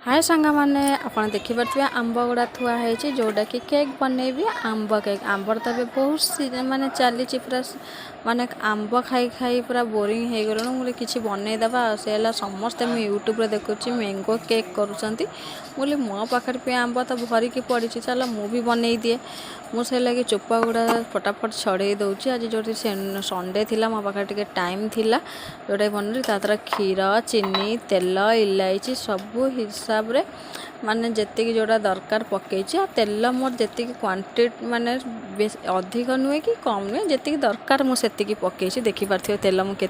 हाय सांगा माने आपण देखि पारथिबे आंब गुड़ा थुआ है जोटा कि केक बनैबी आंब केक आंबर तबे बहुत सीजन माने चली पूरा माने आंब खाई खाई पूरा बोरिंग हो गलु मुझे किसी बनईदेवा से समस्ते मुझे यूट्यूब देखुची मैंगो केक करुँच बोले मो पाखे पे आंब तो भरिकी पड़ी चल मुझे बनई दिए मुझे लगे चोपा गुड़ा फटाफट छड़े दूची आज जो संडे थी मो पाखे टे टाइम थिला जोटा बनली तर क्षीर चीनी तेल इलायची सबू हिसाब रे माने जेतिकी जोड़ा दरकार पकई तेल मोर जी क्वांटिटी माने अधिक नुहे कि कम नुहे जी दरकार मुझे पकई देखिपारे तेल मुझे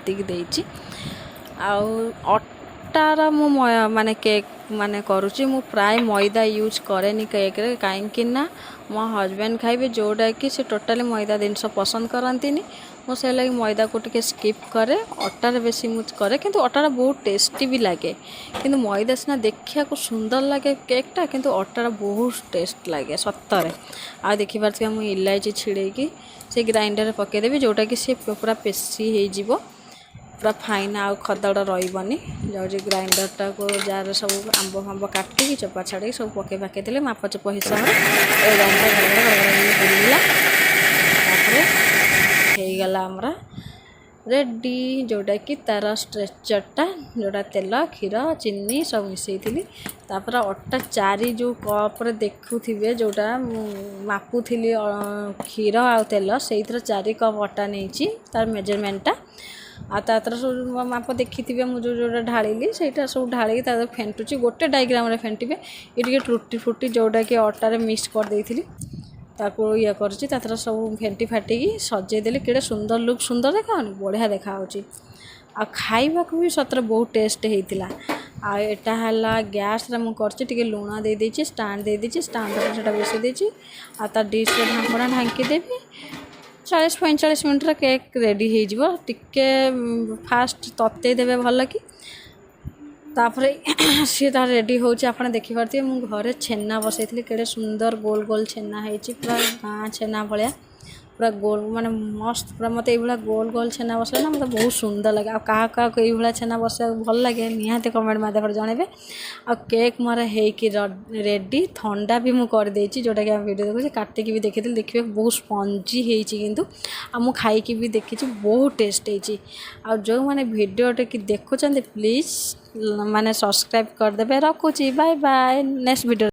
अटार मु माने केक माने करुच्ची मु प्राय मैदा यूज करेनी केक रे कहीं मो हजबैंड खाइबे जोटा कि से टोटाली मैदा जिनस पसंद करती मुझे लगे मैदा को टिके स्किप करे अटार बेसी मुझ करे किंतु अटार बहुत टेस्टी भी लगे किंतु मैदा सीना देखा को सुंदर लगे केकटा किंतु अटार बहुत टेस्ट लगे सतरे आ देखिपारे मुझे इलायची छिड़ेकी से ग्राइंडर पकईदेवी जोटा कि सी पूरा पेशी हो पूरा फाइन आउ खदड़ रही जाऊँ ग्राइंडरटा को जार सब आंब फांब काटिकी चोपा छाड़ी सब पके पाके देले माप चोप हिसाब से ग्राइंडर बुलिला गला आमरा रेडी जोटा कि तार स्ट्रेचरटा जोटा तेल क्षीर चीनी सब मिसई तापर अटा चारि जो कप देखुवे जोटा मापुली क्षीर आ तेल से 4 कप अटा नहीं तार मेजरमेंटा आ तार सब माप देखी मुझे जो ढाली से सब ढाली फेंटुची गोटे डायग्राम फेंटे ये टूटी फुटी जोटा कि अटारे मिक्स कर देती ताको ये कर सब फेंटी फाटिकी सजेदेली कि सुंदर लुक सुंदर देखा बढ़िया देखा आ खाइबा को भी सतर बहुत टेस्ट होता आटा है गैस मुझे लुण दे देची स्टांड दे देची स्टांड से बेस देची आ डिश ढांकना ढांकी देवी 40-45 मिनट केक रेडी हो टिके फास्ट तते देवे भल कि तापर सी तार रेडी होची आपने देखि पारथिबे मु घरे छेना बसैथली केड़े सुंदर गोल गोल छेना हेची पूरा गाँ छेना भलिया पूरा गोल माने मस्त पूरा मते एभला गोल गोल छेना बसले ना मते बहुत सुंदर लगे आ कहा कहा एभला छेना बसे भल लगे निहाते कमेंट माध्यम जनइबे आ केक मोर हेकी रेडी ठंडा भी मु कर देची जोटा कि वीडियो देखुची काटिकी भी देखिथिल देखिबे बहुत स्पंजी हेची किंतु आ मु खाइकी भी देखिची बहुत टेस्ट हेची आ जो माने वीडियो टे कि देखुचंदी प्लीज माने सब्सक्राइब कर देबे रखुची बाय बाय नेक्स्ट वीडियो।